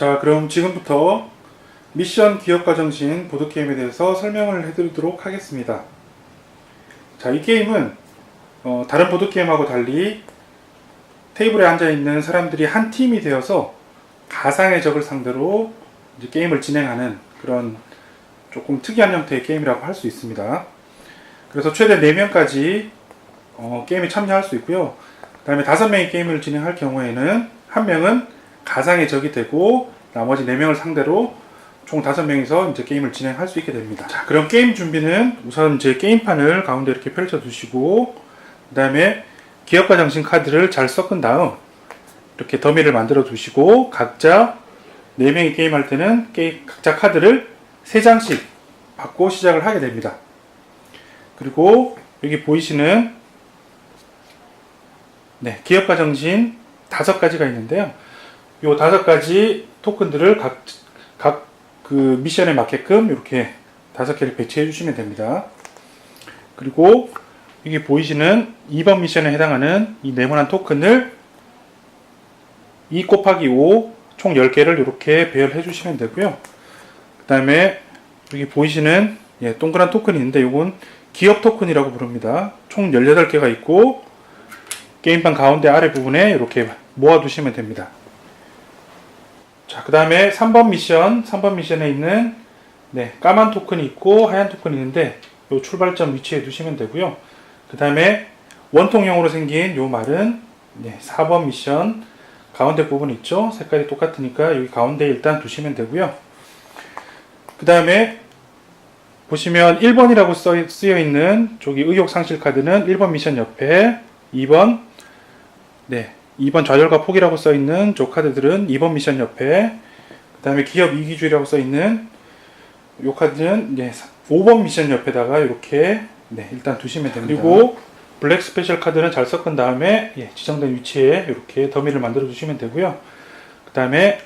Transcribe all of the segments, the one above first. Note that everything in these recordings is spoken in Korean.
자, 그럼 지금부터 미션 기업가 정신 보드게임에 대해서 설명을 해드리도록 하겠습니다. 자, 이 게임은 다른 보드게임하고 달리 테이블에 앉아있는 사람들이 한 팀이 되어서 가상의 적을 상대로 이제 게임을 진행하는 그런 조금 특이한 형태의 게임이라고 할 수 있습니다. 그래서 최대 4명까지 게임에 참여할 수 있고요. 그 다음에 5명이 게임을 진행할 경우에는 한 명은 가상의 적이 되고 나머지 4명을 상대로 총 5명이서 이제 게임을 진행할 수 있게 됩니다. 자, 그럼 게임 준비는 우선 이제 게임판을 가운데 이렇게 펼쳐 두시고, 그 다음에 기업가 정신 카드를 잘 섞은 다음 이렇게 더미를 만들어 두시고, 각자 4명이 게임할 때는 각자 카드를 3장씩 받고 시작을 하게 됩니다. 그리고 여기 보이시는 기업가 정신 5가지가 있는데요. 이 5가지 토큰들을 각 그 미션에 맞게끔 이렇게 5개를 배치해 주시면 됩니다. 그리고 여기 보이시는 2번 미션에 해당하는 이 네모난 토큰을 2 곱하기 5 총 10개를 이렇게 배열해 주시면 되고요. 그 다음에 여기 보이시는 동그란 토큰이 있는데 이건 기업 토큰이라고 부릅니다. 총 18개가 있고 게임판 가운데 아래 부분에 이렇게 모아 두시면 됩니다. 자, 그 다음에 3번 미션에 있는 까만 토큰이 있고 하얀 토큰이 있는데 이 출발점 위치에 두시면 되고요. 그 다음에 원통형으로 생긴 이 말은 4번 미션 가운데 부분 있죠? 색깔이 똑같으니까 여기 가운데 일단 두시면 되고요. 그 다음에 보시면 1번이라고 쓰여 있는 저기 의욕 상실 카드는 1번 미션 옆에 2번 좌절과 포기라고 써 있는 저 카드들은 2번 미션 옆에, 그 다음에 기업 이기주의라고 써 있는 이 카드는 5번 미션 옆에다가 이렇게 일단 두시면 됩니다. 그리고 블랙 스페셜 카드는 잘 섞은 다음에 지정된 위치에 이렇게 더미를 만들어 주시면 되고요. 그 다음에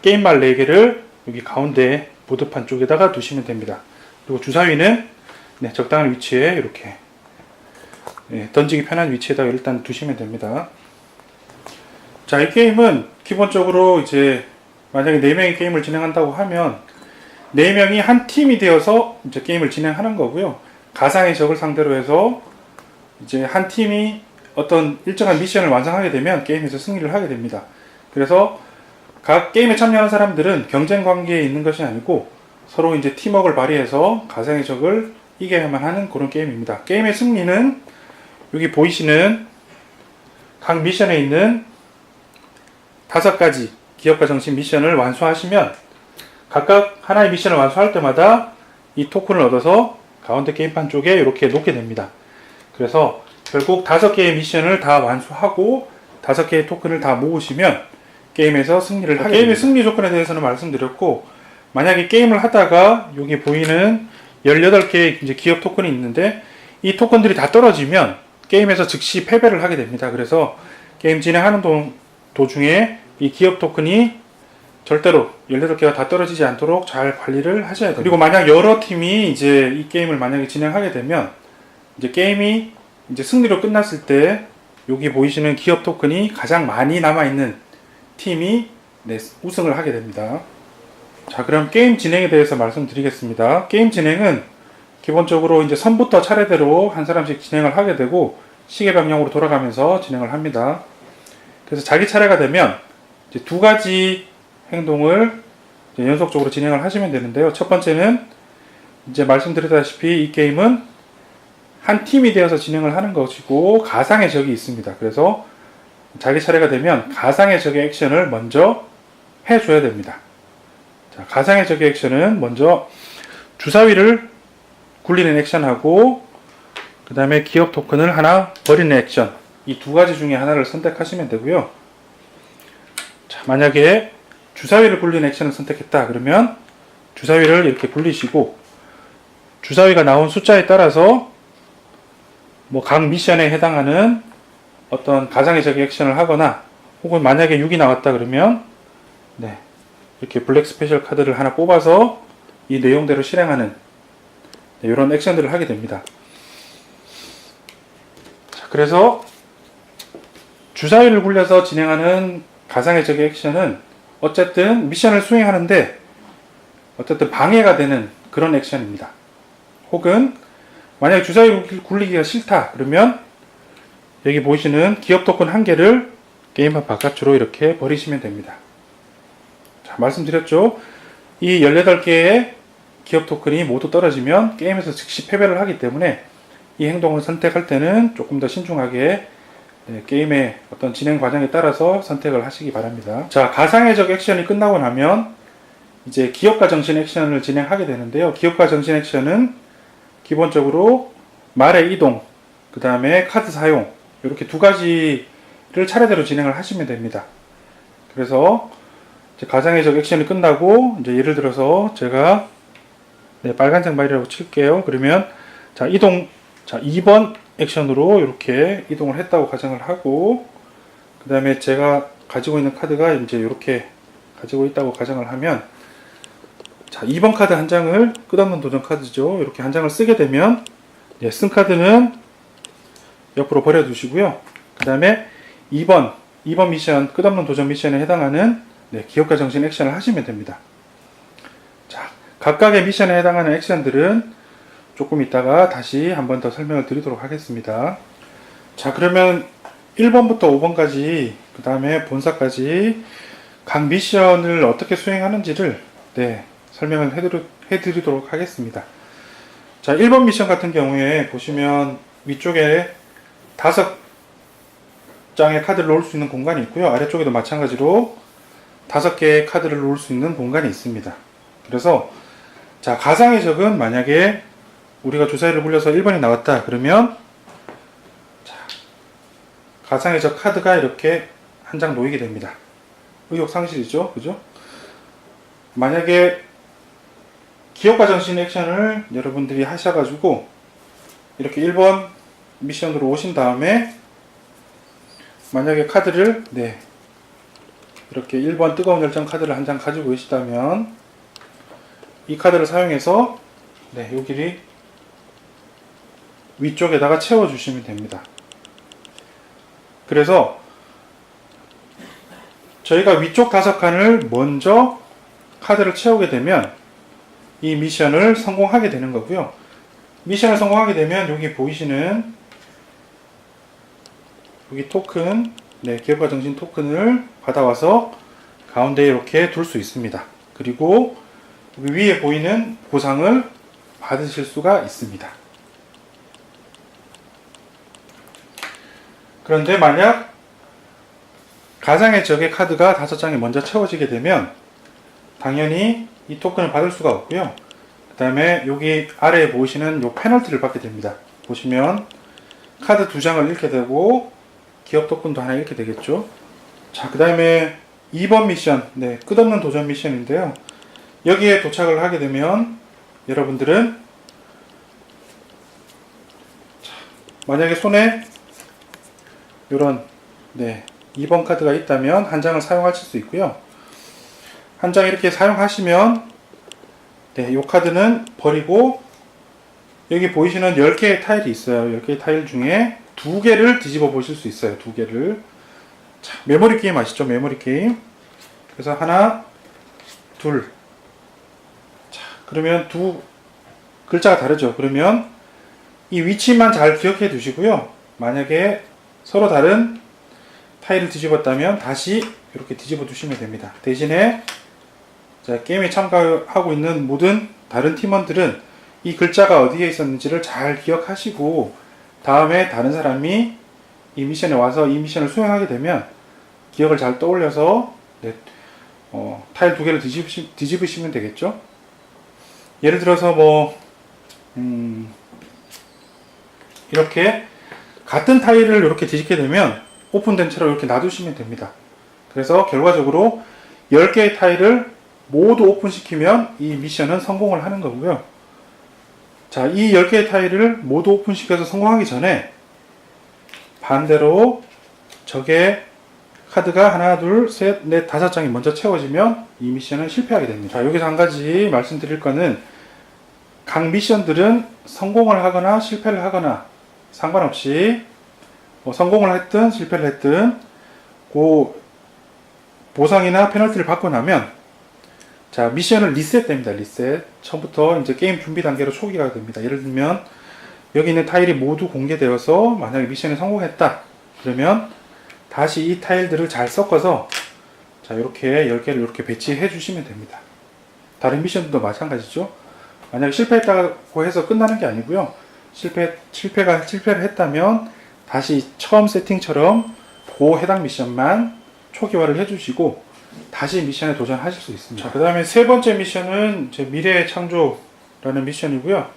게임말 4개를 여기 가운데 보드판 쪽에다가 두시면 됩니다. 그리고 주사위는 적당한 위치에 이렇게 던지기 편한 위치에다가 일단 두시면 됩니다. 자, 이 게임은 기본적으로 이제 만약에 4명이 게임을 진행한다고 하면 4명이 한 팀이 되어서 이제 게임을 진행하는 거고요. 가상의 적을 상대로 해서 이제 한 팀이 어떤 일정한 미션을 완성하게 되면 게임에서 승리를 하게 됩니다. 그래서 각 게임에 참여하는 사람들은 경쟁 관계에 있는 것이 아니고 서로 이제 팀워크를 발휘해서 가상의 적을 이겨야만 하는 그런 게임입니다. 게임의 승리는 여기 보이시는 각 미션에 있는 5가지 기업가 정신 미션을 완수하시면 각각 하나의 미션을 완수할 때마다 이 토큰을 얻어서 가운데 게임판 쪽에 이렇게 놓게 됩니다. 그래서 결국 5개의 미션을 다 완수하고 5개의 토큰을 다 모으시면 게임에서 승리를 하게 됩니다. 게임의 승리 조건에 대해서는 말씀드렸고, 만약에 게임을 하다가 여기 보이는 18개의 이제 기업 토큰이 있는데 이 토큰들이 다 떨어지면 게임에서 즉시 패배를 하게 됩니다. 그래서 게임 진행하는 도중에 이 기업 토큰이 절대로 18개가 다 떨어지지 않도록 잘 관리를 하셔야 됩니다. 그리고 만약 여러 팀이 이제 이 게임을 만약에 진행하게 되면 이제 게임이 이제 승리로 끝났을 때 여기 보이시는 기업 토큰이 가장 많이 남아있는 팀이 우승을 하게 됩니다. 자, 그럼 게임 진행에 대해서 말씀드리겠습니다. 게임 진행은 기본적으로 이제 선부터 차례대로 한 사람씩 진행을 하게 되고 시계 방향으로 돌아가면서 진행을 합니다. 그래서 자기 차례가 되면 이제 2가지 행동을 이제 연속적으로 진행을 하시면 되는데요. 첫 번째는 이제 말씀드렸다시피 이 게임은 한 팀이 되어서 진행을 하는 것이고 가상의 적이 있습니다. 그래서 자기 차례가 되면 가상의 적의 액션을 먼저 해줘야 됩니다. 자, 가상의 적의 액션은 먼저 주사위를 굴리는 액션하고 그 다음에 기업 토큰을 하나 버리는 액션, 이 2가지 중에 하나를 선택하시면 되고요. 자, 만약에 주사위를 굴리는 액션을 선택했다 그러면 주사위를 이렇게 굴리시고 주사위가 나온 숫자에 따라서 각 미션에 해당하는 어떤 가상의 적의 액션을 하거나, 혹은 만약에 6이 나왔다 그러면 이렇게 블랙 스페셜 카드를 하나 뽑아서 이 내용대로 실행하는 이런 액션들을 하게 됩니다. 자, 그래서 주사위를 굴려서 진행하는 가상의 적의 액션은 어쨌든 미션을 수행하는데 어쨌든 방해가 되는 그런 액션입니다. 혹은 만약에 주사위 굴리기가 싫다 그러면 여기 보이시는 기업 토큰 한 개를 게임판 바깥으로 이렇게 버리시면 됩니다. 자, 말씀드렸죠. 이 18개의 기업 토큰이 모두 떨어지면 게임에서 즉시 패배를 하기 때문에 이 행동을 선택할 때는 조금 더 신중하게 게임의 어떤 진행 과정에 따라서 선택을 하시기 바랍니다. 자, 가상의적 액션이 끝나고 나면 이제 기업가 정신 액션을 진행하게 되는데요. 기업가 정신 액션은 기본적으로 말의 이동, 그 다음에 카드 사용, 이렇게 두 가지를 차례대로 진행을 하시면 됩니다. 그래서 이제 가상의적 액션이 끝나고 이제 예를 들어서 제가 빨간색 말이라고 칠게요. 그러면 자, 이동, 자, 2번 액션으로 이렇게 이동을 했다고 가정을 하고, 그 다음에 제가 가지고 있는 카드가 이제 이렇게 가지고 있다고 가정을 하면, 자, 2번 카드 한 장을, 끝없는 도전 카드죠. 이렇게 한 장을 쓰게 되면, 쓴 카드는 옆으로 버려두시고요. 그 다음에 2번 미션, 끝없는 도전 미션에 해당하는 기업가 정신 액션을 하시면 됩니다. 자, 각각의 미션에 해당하는 액션들은 조금 있다가 다시 한 번 더 설명을 드리도록 하겠습니다. 자, 그러면 1번부터 5번까지, 그 다음에 본사까지 각 미션을 어떻게 수행하는지를 설명을 해드리도록 하겠습니다. 자, 1번 미션 같은 경우에 보시면 위쪽에 5장의 카드를 놓을 수 있는 공간이 있고요. 아래쪽에도 마찬가지로 5개의 카드를 놓을 수 있는 공간이 있습니다. 그래서 자, 가상의 적은 만약에 우리가 주사위를 굴려서 1번이 나왔다 그러면 자, 가상의 적 카드가 이렇게 한 장 놓이게 됩니다. 의욕상실이죠. 그죠? 만약에 기업가 정신 액션을 여러분들이 하셔가지고 이렇게 1번 미션으로 오신 다음에 만약에 카드를 이렇게 1번 뜨거운 열정 카드를 한 장 가지고 계시다면 이 카드를 사용해서 여기 위쪽에다가 채워주시면 됩니다. 그래서 저희가 위쪽 5칸을 먼저 카드를 채우게 되면 이 미션을 성공하게 되는 거고요. 미션을 성공하게 되면 여기 보이시는 여기 토큰, 기업가 정신 토큰을 받아와서 가운데에 이렇게 둘 수 있습니다. 그리고 여기 위에 보이는 보상을 받으실 수가 있습니다. 그런데 만약 가상의 적의 카드가 5장이 먼저 채워지게 되면 당연히 이 토큰을 받을 수가 없고요. 그 다음에 여기 아래에 보이시는 요 페널티를 받게 됩니다. 보시면 카드 2장을 잃게 되고 기업 토큰도 하나 잃게 되겠죠. 자, 그 다음에 2번 미션, 끝없는 도전 미션인데요. 여기에 도착을 하게 되면 여러분들은 만약에 손에 이런 2번 카드가 있다면 한 장을 사용하실 수 있고요. 한 장 이렇게 사용하시면 이 카드는 버리고 여기 보이시는 10개의 타일이 있어요. 10개의 타일 중에 2개를 뒤집어 보실 수 있어요. 2개를. 자, 메모리 게임 아시죠? 메모리 게임. 그래서 하나, 둘. 자, 그러면 두 글자가 다르죠. 그러면 이 위치만 잘 기억해 두시고요. 만약에 서로 다른 타일을 뒤집었다면 다시 이렇게 뒤집어 두시면 됩니다. 대신에 자, 게임에 참가하고 있는 모든 다른 팀원들은 이 글자가 어디에 있었는지를 잘 기억하시고 다음에 다른 사람이 이 미션에 와서 이 미션을 수행하게 되면 기억을 잘 떠올려서 타일 2개를 뒤집으시면 되겠죠. 예를 들어서 이렇게 같은 타일을 이렇게 뒤집게 되면 오픈된 채로 이렇게 놔두시면 됩니다. 그래서 결과적으로 10개의 타일을 모두 오픈시키면 이 미션은 성공을 하는 거고요. 자, 이 10개의 타일을 모두 오픈시켜서 성공하기 전에 반대로 적의 카드가 하나, 둘, 셋, 넷, 5장이 먼저 채워지면 이 미션은 실패하게 됩니다. 자, 여기서 한 가지 말씀드릴 거는 각 미션들은 성공을 하거나 실패를 하거나 상관없이 성공을 했든 실패를 했든 그 보상이나 페널티를 받고 나면 자, 미션을 리셋됩니다. 리셋. 처음부터 이제 게임 준비 단계로 초기화가 됩니다. 예를 들면 여기 있는 타일이 모두 공개되어서 만약에 미션에 성공했다. 그러면 다시 이 타일들을 잘 섞어서 자, 이렇게 10개를 이렇게 배치해 주시면 됩니다. 다른 미션도 마찬가지죠. 만약에 실패했다고 해서 끝나는 게 아니고요. 실패를 했다면 다시 처음 세팅처럼 그 해당 미션만 초기화를 해주시고 다시 미션에 도전하실 수 있습니다. 그 다음에 세 번째 미션은 제 미래의 창조라는 미션이고요.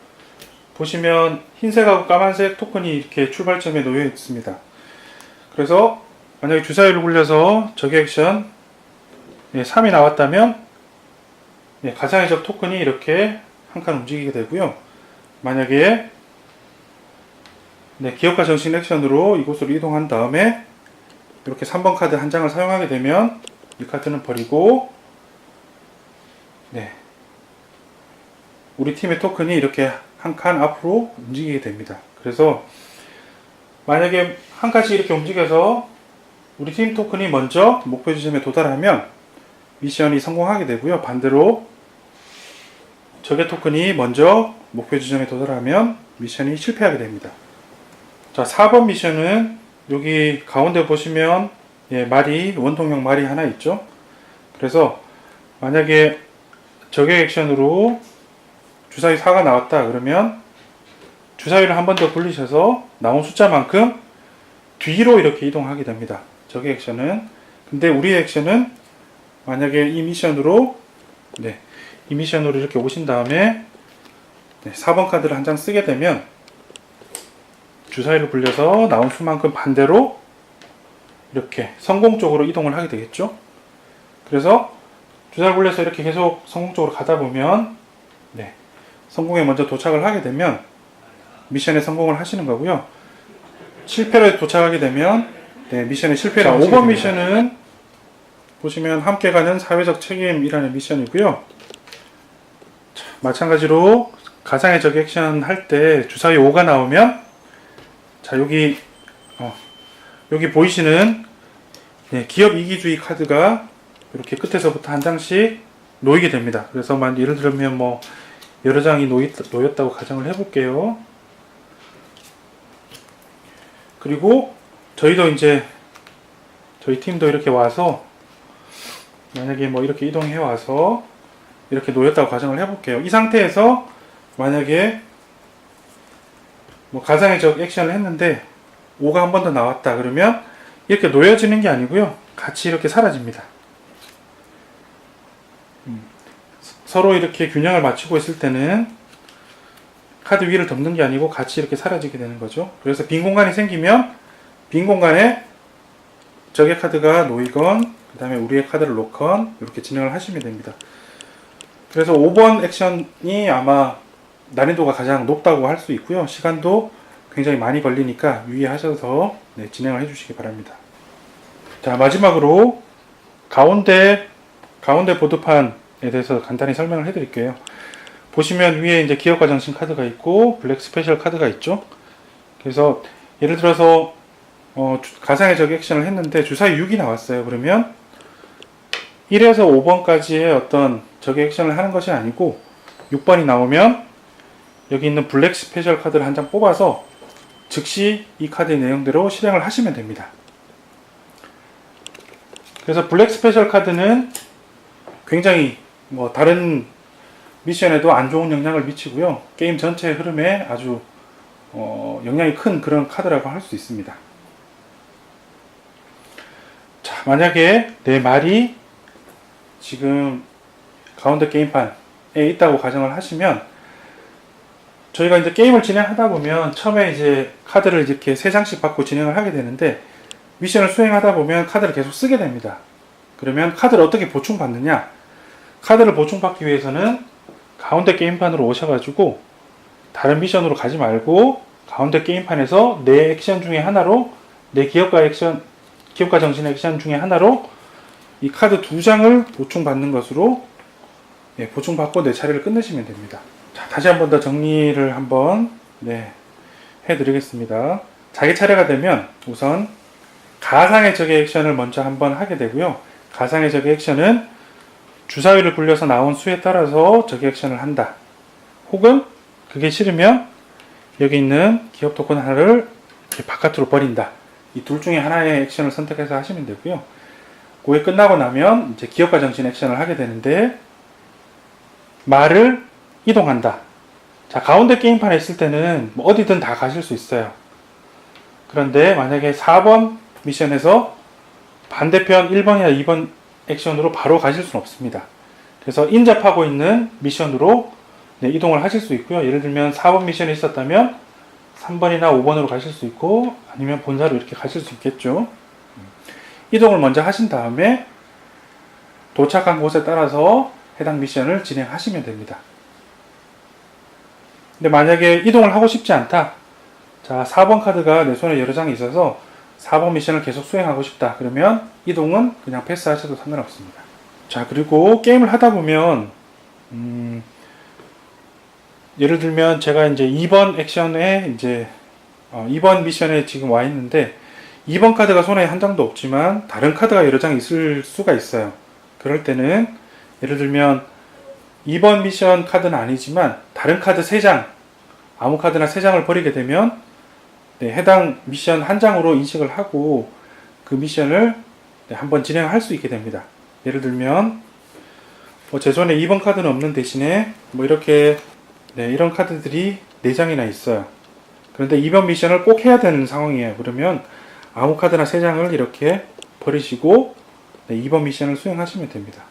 보시면 흰색하고 까만색 토큰이 이렇게 출발점에 놓여 있습니다. 그래서 만약에 주사위를 굴려서 저기 액션 3이 나왔다면 가상의 적 토큰이 이렇게 한 칸 움직이게 되고요. 만약에 기업가 정신 액션으로 이곳으로 이동한 다음에 이렇게 3번 카드 한 장을 사용하게 되면 이 카드는 버리고 우리 팀의 토큰이 이렇게 한 칸 앞으로 움직이게 됩니다. 그래서 만약에 한 칸씩 이렇게 움직여서 우리 팀 토큰이 먼저 목표 지점에 도달하면 미션이 성공하게 되고요. 반대로 적의 토큰이 먼저 목표 지점에 도달하면 미션이 실패하게 됩니다. 자, 4번 미션은 여기 가운데 보시면 말이 원통형 말이 하나 있죠. 그래서 만약에 적의 액션으로 주사위 4가 나왔다 그러면 주사위를 한 번 더 굴리셔서 나온 숫자만큼 뒤로 이렇게 이동하게 됩니다. 적의 액션은. 근데 우리 액션은 만약에 이 미션으로 이렇게 오신 다음에 4번 카드를 한 장 쓰게 되면 주사위를 굴려서 나온 수만큼 반대로 이렇게 성공 쪽으로 이동을 하게 되겠죠. 그래서 주사위를 굴려서 이렇게 계속 성공 쪽으로 가다 보면 성공에 먼저 도착을 하게 되면 미션에 성공을 하시는 거고요. 실패로 도착하게 되면 미션에 실패를 하시게 됩니다. 5번 미션은 보시면 함께 가는 사회적 책임이라는 미션이고요. 마찬가지로 가상의 적 액션 할 때 주사위 5가 나오면 자, 여기 보이시는 기업 이기주의 카드가 이렇게 끝에서부터 한 장씩 놓이게 됩니다. 그래서 예를 들면 뭐 여러 장이 놓였다고 가정을 해볼게요. 그리고 저희도 이제 저희 팀도 이렇게 와서 만약에 뭐 이렇게 이동해 와서 이렇게 놓였다고 가정을 해볼게요. 이 상태에서 만약에 뭐 가상의 적 액션을 했는데 5가 한 번 더 나왔다 그러면 이렇게 놓여지는 게 아니고요. 같이 이렇게 사라집니다. 서로 이렇게 균형을 맞추고 있을 때는 카드 위를 덮는 게 아니고 같이 이렇게 사라지게 되는 거죠. 그래서 빈 공간이 생기면 빈 공간에 적의 카드가 놓이건 그 다음에 우리의 카드를 놓건 이렇게 진행을 하시면 됩니다. 그래서 5번 액션이 아마 난이도가 가장 높다고 할 수 있고요. 시간도 굉장히 많이 걸리니까 유의하셔서 진행을 해주시기 바랍니다. 자, 마지막으로 가운데 보드판에 대해서 간단히 설명을 해드릴게요. 보시면 위에 이제 기업가 정신 카드가 있고 블랙 스페셜 카드가 있죠. 그래서 예를 들어서 가상의 적 액션을 했는데 주사위 6이 나왔어요. 그러면 1에서 5번까지의 어떤 적의 액션을 하는 것이 아니고 6번이 나오면 여기 있는 블랙 스페셜 카드를 한 장 뽑아서 즉시 이 카드의 내용대로 실행을 하시면 됩니다. 그래서 블랙 스페셜 카드는 굉장히 뭐 다른 미션에도 안 좋은 영향을 미치고요. 게임 전체의 흐름에 아주 영향이 큰 그런 카드라고 할 수 있습니다. 자, 만약에 내 말이 지금 가운데 게임판에 있다고 가정을 하시면 저희가 이제 게임을 진행하다 보면 처음에 이제 카드를 이렇게 3장씩 받고 진행을 하게 되는데 미션을 수행하다 보면 카드를 계속 쓰게 됩니다. 그러면 카드를 어떻게 보충받느냐? 카드를 보충받기 위해서는 가운데 게임판으로 오셔가지고 다른 미션으로 가지 말고 가운데 게임판에서 내 액션 중에 하나로 내 기업가 정신 액션 중에 하나로 이 카드 2장을 보충받는 것으로 보충받고 내 차례를 끝내시면 됩니다. 자, 다시 한 번 더 정리를 한번 해드리겠습니다. 자기 차례가 되면 우선 가상의 적의 액션을 먼저 한번 하게 되고요. 가상의 저격 액션은 주사위를 굴려서 나온 수에 따라서 저격 액션을 한다. 혹은 그게 싫으면 여기 있는 기업 토큰 하나를 이렇게 바깥으로 버린다. 이 둘 중에 하나의 액션을 선택해서 하시면 되고요. 그게 끝나고 나면 이제 기업가 정신 액션을 하게 되는데, 말을 이동한다. 자, 가운데 게임판에 있을 때는 뭐 어디든 다 가실 수 있어요. 그런데 만약에 4번 미션에서 반대편 1번이나 2번 액션으로 바로 가실 수는 없습니다. 그래서 인접하고 있는 미션으로 이동을 하실 수 있고요. 예를 들면 4번 미션이 있었다면 3번이나 5번으로 가실 수 있고, 아니면 본사로 이렇게 가실 수 있겠죠. 이동을 먼저 하신 다음에 도착한 곳에 따라서 해당 미션을 진행하시면 됩니다. 근데 만약에 이동을 하고 싶지 않다. 자, 4번 카드가 내 손에 여러 장이 있어서 4번 미션을 계속 수행하고 싶다. 그러면 이동은 그냥 패스하셔도 상관없습니다. 자, 그리고 게임을 하다 보면 예를 들면 제가 이제 2번 액션에 이제 2번 미션에 지금 와 있는데, 2번 카드가 손에 한 장도 없지만 다른 카드가 여러 장 있을 수가 있어요. 그럴 때는 예를 들면 2번 미션 카드는 아니지만 다른 카드 3장, 아무 카드나 3장을 버리게 되면 해당 미션 한 장으로 인식을 하고 그 미션을 한번 진행할 수 있게 됩니다. 예를 들면 제 손에 2번 카드는 없는 대신에 이렇게 이런 카드들이 4장이나 있어요. 그런데 2번 미션을 꼭 해야 되는 상황이에요. 그러면 아무 카드나 3장을 이렇게 버리시고 2번 미션을 수행하시면 됩니다.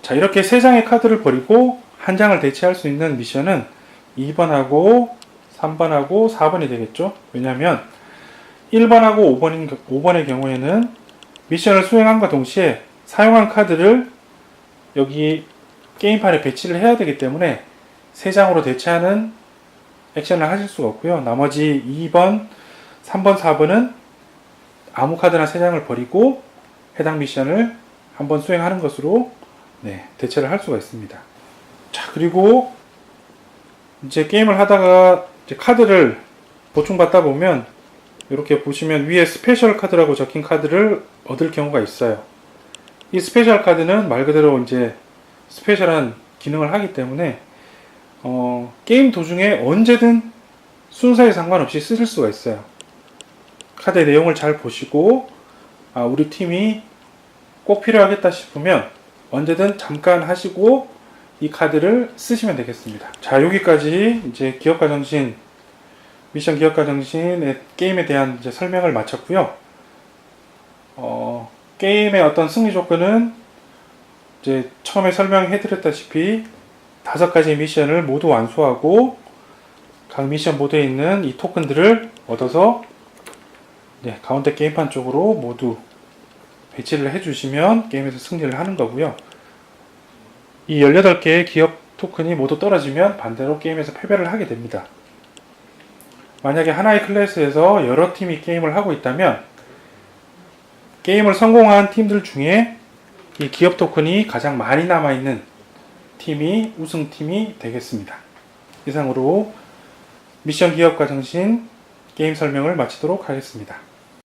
자, 이렇게 3장의 카드를 버리고 한 장을 대체할 수 있는 미션은 2번하고 3번하고 4번이 되겠죠. 왜냐하면 1번하고 5번의 경우에는 미션을 수행함과 동시에 사용한 카드를 여기 게임판에 배치를 해야 되기 때문에 3장으로 대체하는 액션을 하실 수가 없고요. 나머지 2번, 3번, 4번은 아무 카드나 3장을 버리고 해당 미션을 한번 수행하는 것으로 대체를 할 수가 있습니다. 자, 그리고 이제 게임을 하다가 이제 카드를 보충받다 보면 이렇게 보시면 위에 스페셜 카드라고 적힌 카드를 얻을 경우가 있어요. 이 스페셜 카드는 말 그대로 이제 스페셜한 기능을 하기 때문에 게임 도중에 언제든 순서에 상관없이 쓰실 수가 있어요. 카드의 내용을 잘 보시고 우리 팀이 꼭 필요하겠다 싶으면 언제든 잠깐 하시고 이 카드를 쓰시면 되겠습니다. 자, 여기까지 이제 기업가 정신, 미션 기업가 정신의 게임에 대한 이제 설명을 마쳤고요. 게임의 어떤 승리 조건은 이제 처음에 설명해 드렸다시피 5가지 미션을 모두 완수하고 각 미션 모드에 있는 이 토큰들을 얻어서 가운데 게임판 쪽으로 모두 배치를 해주시면 게임에서 승리를 하는 거고요. 이 18개의 기업 토큰이 모두 떨어지면 반대로 게임에서 패배를 하게 됩니다. 만약에 하나의 클래스에서 여러 팀이 게임을 하고 있다면 게임을 성공한 팀들 중에 이 기업 토큰이 가장 많이 남아있는 팀이 우승팀이 되겠습니다. 이상으로 미션 기업가 정신 게임 설명을 마치도록 하겠습니다.